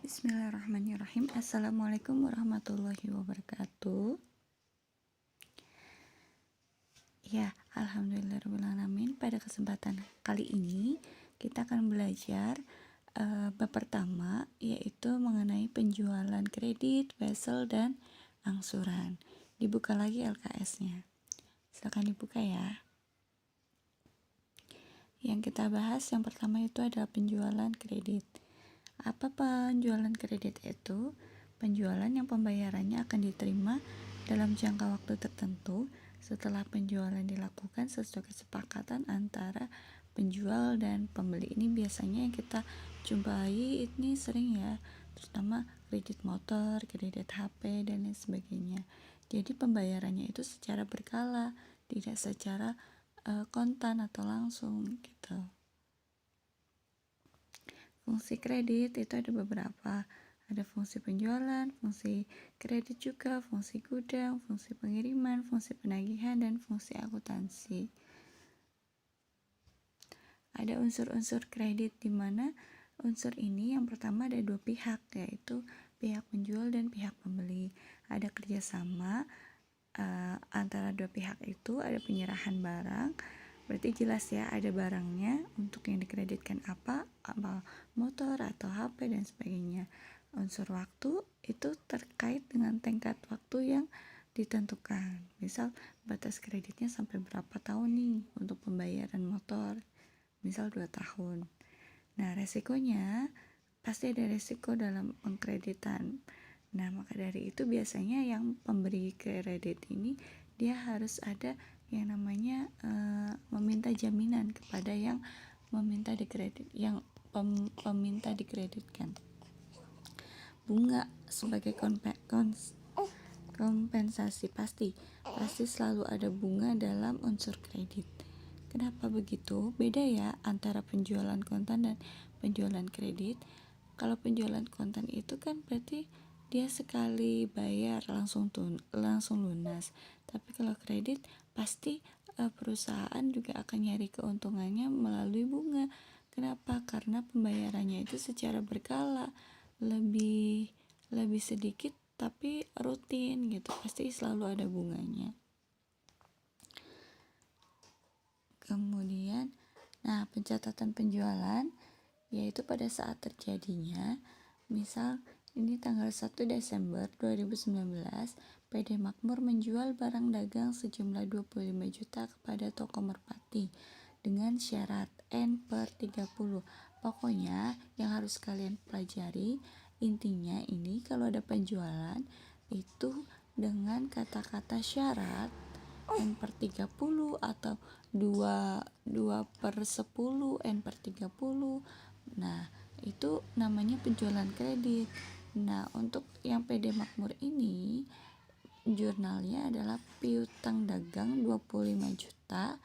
Bismillahirrahmanirrahim. Assalamualaikum warahmatullahi wabarakatuh. Ya, alhamdulillahirrahmanirrahim. Pada kesempatan kali ini kita akan belajar bab pertama, yaitu mengenai penjualan kredit, wesel, dan angsuran. Dibuka lagi LKS-nya. Silakan dibuka ya. Yang kita bahas yang pertama itu adalah penjualan kredit. Apa penjualan kredit itu? Penjualan yang pembayarannya akan diterima dalam jangka waktu tertentu setelah penjualan dilakukan sesuai kesepakatan antara penjual dan pembeli. Ini biasanya yang kita jumpai ini sering ya, terutama kredit motor, kredit HP, dan lain sebagainya. Jadi pembayarannya itu secara berkala, tidak secara kontan atau langsung gitu. Fungsi kredit itu ada beberapa. Ada fungsi penjualan, fungsi kredit juga, fungsi gudang, fungsi pengiriman, fungsi penagihan, dan fungsi akuntansi. Ada unsur-unsur kredit di mana unsur ini yang pertama ada dua pihak, yaitu pihak penjual dan pihak pembeli. Ada kerjasama antara dua pihak itu, ada penyerahan barang. Berarti jelas ya, ada barangnya untuk yang dikreditkan apa motor atau HP dan sebagainya. Unsur waktu itu terkait dengan tenggat waktu yang ditentukan. Misal batas kreditnya sampai berapa tahun nih untuk pembayaran motor, misal 2 tahun. Nah, resikonya pasti ada resiko dalam pengkreditan. Nah, maka dari itu biasanya yang pemberi kredit ini dia harus ada yang namanya meminta jaminan kepada yang meminta dikredit, yang peminta dikreditkan. Bunga sebagai kompensasi pasti selalu ada bunga dalam unsur kredit. Kenapa begitu? Beda ya antara penjualan kontan dan penjualan kredit. Kalau penjualan kontan itu kan berarti dia sekali bayar langsung lunas. Tapi kalau kredit pasti perusahaan juga akan nyari keuntungannya melalui bunga. Kenapa? Karena pembayarannya itu secara berkala, lebih sedikit tapi rutin gitu. Pasti selalu ada bunganya. Kemudian, pencatatan penjualan yaitu pada saat terjadinya, misal ini tanggal 1 Desember 2019, PD Makmur menjual barang dagang sejumlah 25 juta kepada toko Merpati dengan syarat N/30. Pokoknya yang harus kalian pelajari, intinya ini kalau ada penjualan itu dengan kata-kata syarat N/30 atau 2/10 N/30. Nah, itu namanya penjualan kredit. Nah, untuk yang PD Makmur ini jurnalnya adalah piutang dagang 25 juta,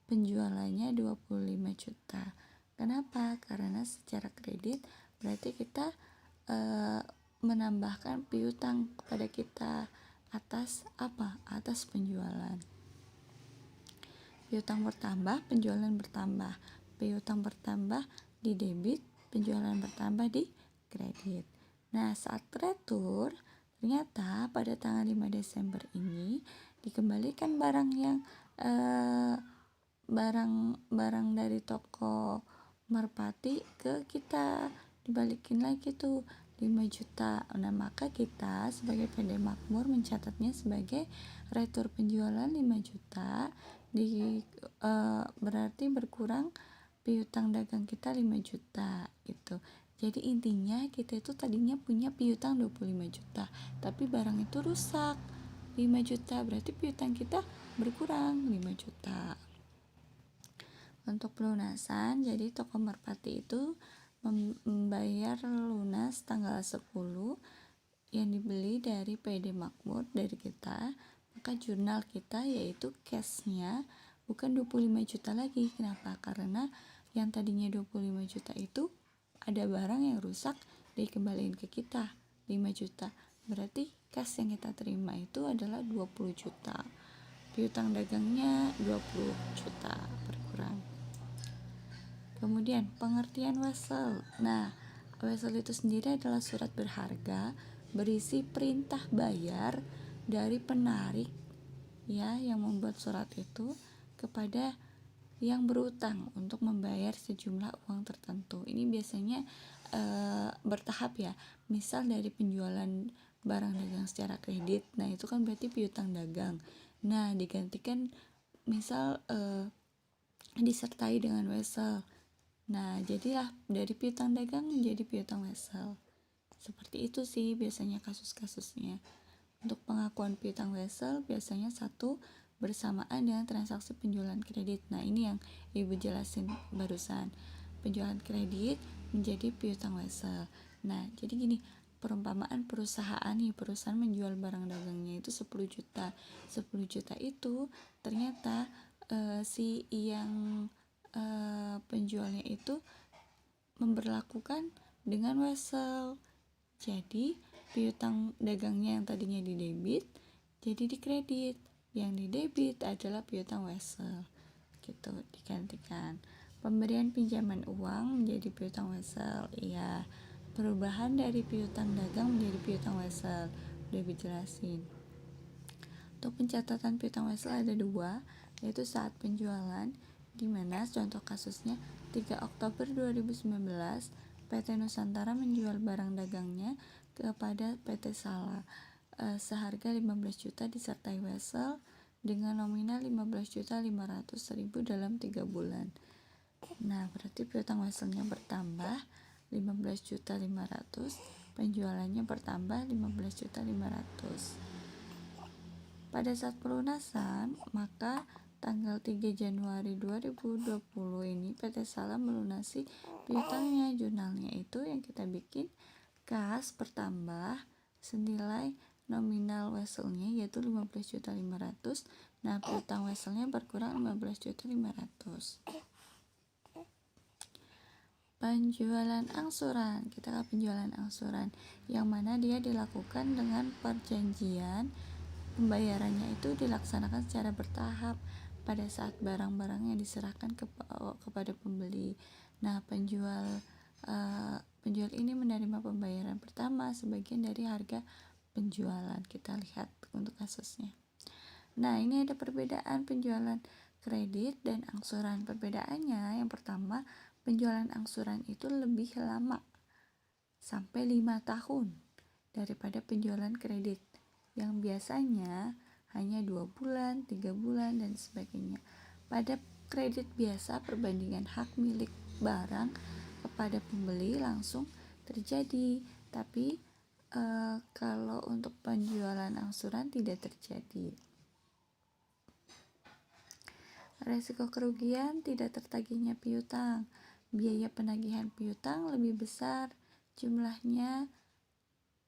penjualannya 25 juta. Kenapa? Karena secara kredit berarti kita menambahkan piutang kepada kita atas apa? Atas penjualan. Piutang bertambah, penjualan bertambah. Piutang bertambah di debit, penjualan bertambah di kredit. Nah, saat retur, ternyata pada tanggal 5 Desember ini dikembalikan barang yang barang dari toko Merpati ke kita, dibalikin lagi tuh 5 juta. Nah, maka kita sebagai PD Makmur mencatatnya sebagai retur penjualan 5 juta berarti berkurang piutang dagang kita 5 juta gitu. Jadi intinya kita itu tadinya punya piutang 25 juta, tapi barang itu rusak 5 juta, berarti piutang kita berkurang 5 juta. Untuk pelunasan, jadi toko Merpati itu membayar lunas tanggal 10 yang dibeli dari PD Makmur dari kita, maka jurnal kita yaitu cashnya bukan 25 juta lagi. Kenapa? Karena yang tadinya 25 juta itu ada barang yang rusak dikembaliin ke kita 5 juta. Berarti cash yang kita terima itu adalah 20 juta. Piutang dagangnya 20 juta berkurang. Kemudian pengertian wesel. Nah, Wesel itu sendiri adalah surat berharga berisi perintah bayar dari penarik ya yang membuat surat itu kepada yang berutang untuk membayar sejumlah uang tertentu. Ini biasanya bertahap ya. Misal dari penjualan barang dagang secara kredit, nah itu kan berarti piutang dagang. Nah digantikan misal disertai dengan wesel. Nah jadilah dari piutang dagang menjadi piutang wesel. Seperti itu sih biasanya kasus-kasusnya. Untuk pengakuan piutang wesel biasanya satu bersamaan dengan transaksi penjualan kredit. Nah ini yang ibu jelasin barusan, penjualan kredit menjadi piutang wesel. Nah jadi gini, perumpamaan perusahaan menjual barang dagangnya itu 10 juta 10 juta itu ternyata si yang penjualnya itu memberlakukan dengan wesel. Jadi piutang dagangnya yang tadinya di debit jadi di kredit, yang di debit adalah piutang wesel gitu, digantikan. Pemberian pinjaman uang menjadi piutang wesel, iya, perubahan dari piutang dagang menjadi piutang wesel udah dijelasin. Untuk pencatatan piutang wesel ada 2, yaitu saat penjualan, di mana contoh kasusnya 3 Oktober 2019 PT Nusantara menjual barang dagangnya kepada PT Sala seharga 15 juta disertai wesel dengan nominal 15.500.000 dalam 3 bulan. Nah, berarti piutang weselnya bertambah 15.500.000, penjualannya bertambah 15.500.000. Pada saat pelunasan, maka tanggal 3 Januari 2020 ini PT Sala melunasi piutangnya. Jurnalnya itu yang kita bikin kas bertambah senilai nominal weselnya yaitu 15.500.000. Nah, piutang weselnya berkurang 15.500.000. Penjualan angsuran, kita ke penjualan angsuran yang mana dia dilakukan dengan perjanjian. Pembayarannya itu dilaksanakan secara bertahap pada saat barang-barangnya diserahkan kepada pembeli. Nah, penjual ini menerima pembayaran pertama sebagian dari harga penjualan. Kita lihat untuk kasusnya. Nah, ini ada perbedaan penjualan kredit dan angsuran. Perbedaannya yang pertama, penjualan angsuran itu lebih lama, sampai 5 tahun daripada penjualan kredit yang biasanya hanya 2 bulan, 3 bulan, dan sebagainya. Pada kredit biasa, perbandingan hak milik barang kepada pembeli langsung terjadi, tapi kalau untuk penjualan angsuran tidak terjadi. Resiko kerugian tidak tertagihnya piutang. Biaya penagihan piutang lebih besar jumlahnya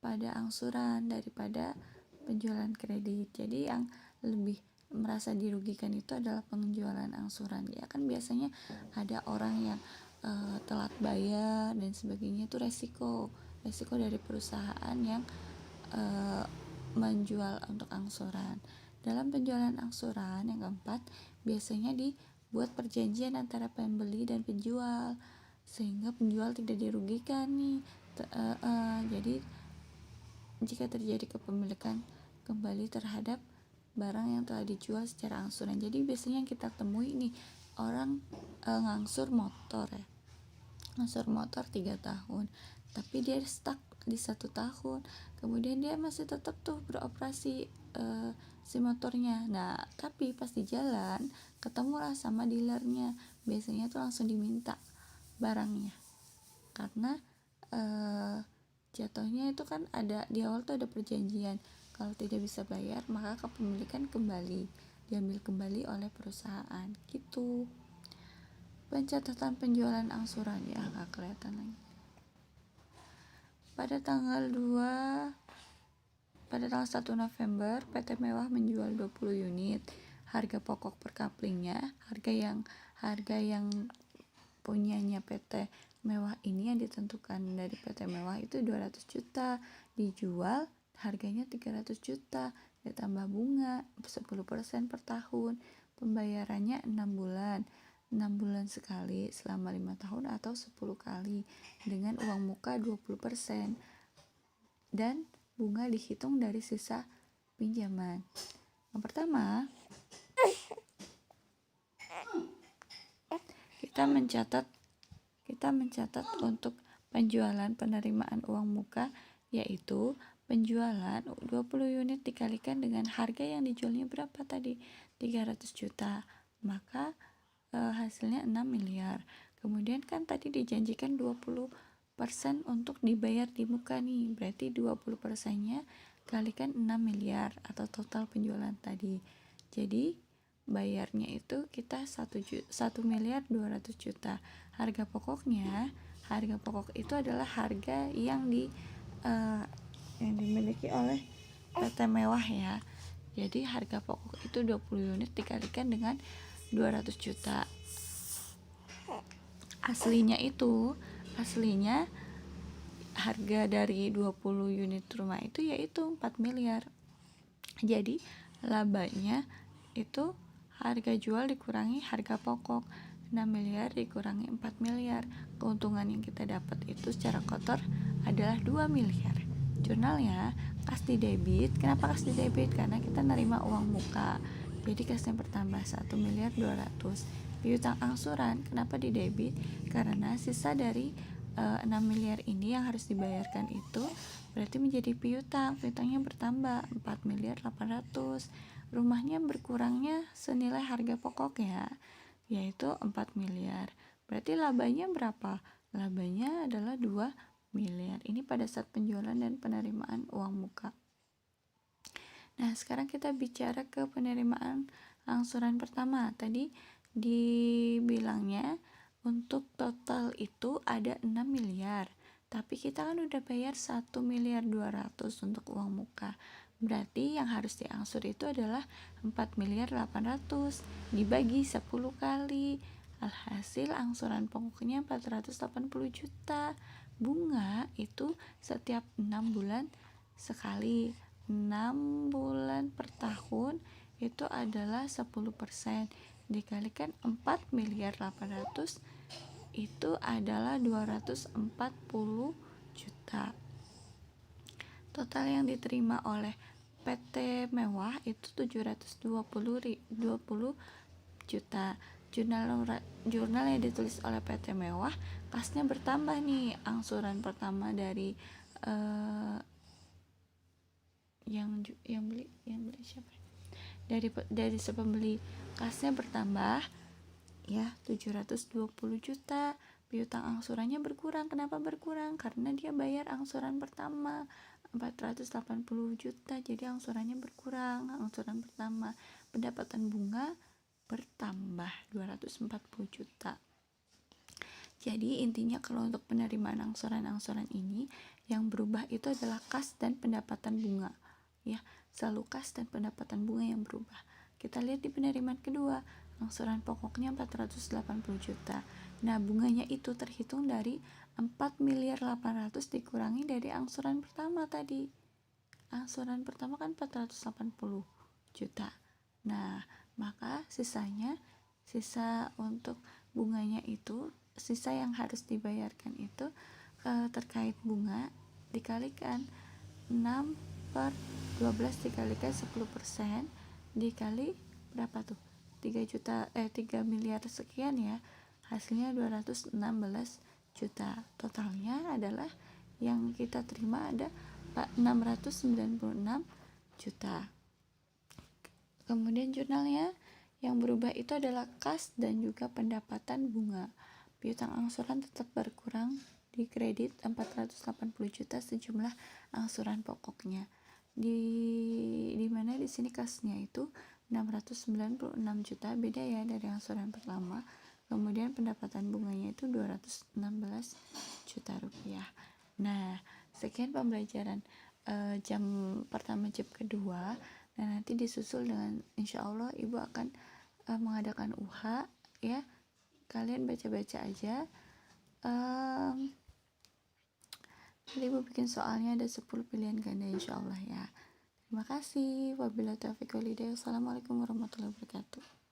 pada angsuran daripada penjualan kredit. Jadi yang lebih merasa dirugikan itu adalah penjualan angsuran. Ya kan biasanya ada orang yang telat bayar dan sebagainya, itu resiko dari perusahaan yang menjual untuk angsuran. Dalam penjualan angsuran yang keempat, biasanya dibuat perjanjian antara pembeli dan penjual sehingga penjual tidak dirugikan nih. Jadi jika terjadi kepemilikan kembali terhadap barang yang telah dijual secara angsuran. Jadi biasanya yang kita temui nih orang ngangsur motor ya, ngangsur motor 3 tahun tapi dia stuck di 1 tahun, kemudian dia masih tetap tuh beroperasi si motornya. Nah tapi pas di jalan ketemulah sama dealernya, biasanya tuh langsung diminta barangnya karena jatuhnya itu kan ada di awal tuh ada perjanjian, kalau tidak bisa bayar maka kepemilikan kembali diambil kembali oleh perusahaan gitu. Pencatatan penjualan angsuran ya nggak kelihatan lagi. Pada tanggal 1 November PT Mewah menjual 20 unit. Harga pokok per kaplingnya, harga yang punyanya PT Mewah ini yang ditentukan dari PT Mewah itu 200 juta, dijual harganya 300 juta, ditambah bunga 10% per tahun, pembayarannya 6 bulan. 6 bulan sekali selama 5 tahun atau 10 kali dengan uang muka 20% dan bunga dihitung dari sisa pinjaman. Yang pertama, kita mencatat untuk penjualan penerimaan uang muka, yaitu penjualan 20 unit dikalikan dengan harga yang dijualnya berapa tadi? 300 juta. Maka hasilnya 6 miliar. Kemudian kan tadi dijanjikan 20% untuk dibayar di muka nih. Berarti 20%-nya kalikan 6 miliar atau total penjualan tadi. Jadi bayarnya itu kita 1 miliar 200 juta. Harga pokok itu adalah harga yang dimiliki oleh PT Mewah ya. Jadi harga pokok itu 20 unit dikalikan dengan 200 juta. Aslinya harga dari 20 unit rumah itu yaitu 4 miliar. Jadi labanya itu harga jual dikurangi harga pokok, 6 miliar dikurangi 4 miliar. Keuntungan yang kita dapat itu secara kotor adalah 2 miliar. Jurnalnya kas di debit. Kenapa kas di debit? Karena kita nerima uang muka. Jadi kasnya bertambah 1 miliar 200. Piutang angsuran kenapa di debit? Karena sisa dari 6 miliar ini yang harus dibayarkan itu berarti menjadi piutangnya bertambah 4 miliar 800. Rumahnya berkurangnya senilai harga pokok ya, yaitu 4 miliar. Berarti labanya berapa? Labanya adalah 2 miliar. Ini pada saat penjualan dan penerimaan uang muka. Nah, sekarang kita bicara ke penerimaan angsuran pertama. Tadi dibilangnya untuk total itu ada 6 miliar. Tapi kita kan udah bayar 1 miliar 200 untuk uang muka. Berarti yang harus diangsur itu adalah 4 miliar 800 dibagi 10 kali. Alhasil angsuran pokoknya 480 juta. Bunga itu setiap 6 bulan sekali. 6 bulan per tahun itu adalah 10%. Dikalikan 4 miliar 800 itu adalah 240 juta. Total yang diterima oleh PT Mewah itu 720 juta. Jurnal yang ditulis oleh PT Mewah, kasnya bertambah nih. Angsuran pertama dari yang beli siapa? Dari si pembeli, kasnya bertambah ya 720 juta. Piutang angsurannya berkurang. Kenapa berkurang? Karena dia bayar angsuran pertama 480 juta, jadi angsurannya berkurang. Angsuran pertama. Pendapatan bunga bertambah 240 juta. Jadi intinya kalau untuk penerimaan angsuran ini yang berubah itu adalah kas dan pendapatan bunga ya, selalu kas dan pendapatan bunga yang berubah. Kita lihat di penerimaan kedua, angsuran pokoknya 480 juta. Nah, bunganya itu terhitung dari 4 miliar 800 dikurangi dari angsuran pertama tadi. Angsuran pertama kan 480 juta. Nah, maka sisa untuk bunganya itu, sisa yang harus dibayarkan itu terkait bunga dikalikan 6 per 12 dikalikan 10% dikali berapa tuh? 3 miliar sekian ya. Hasilnya 216 juta. Totalnya adalah yang kita terima ada 696 juta. Kemudian jurnalnya yang berubah itu adalah kas dan juga pendapatan bunga. Piutang angsuran tetap berkurang di kredit 480 juta sejumlah angsuran pokoknya. Di mana di sini kasnya itu 696 juta, beda ya dari angsuran pertama. Kemudian pendapatan bunganya itu 216 juta rupiah. Nah, sekian pembelajaran jam pertama jam kedua. Nah, nanti disusul dengan insya Allah Ibu akan mengadakan UH ya. Kalian baca-baca aja. Nanti Ibu bikin soalnya ada 10 pilihan ganda insya Allah ya. Terima kasih. Wabillahi taufiq wal hidayah. Wassalamualaikum warahmatullahi wabarakatuh.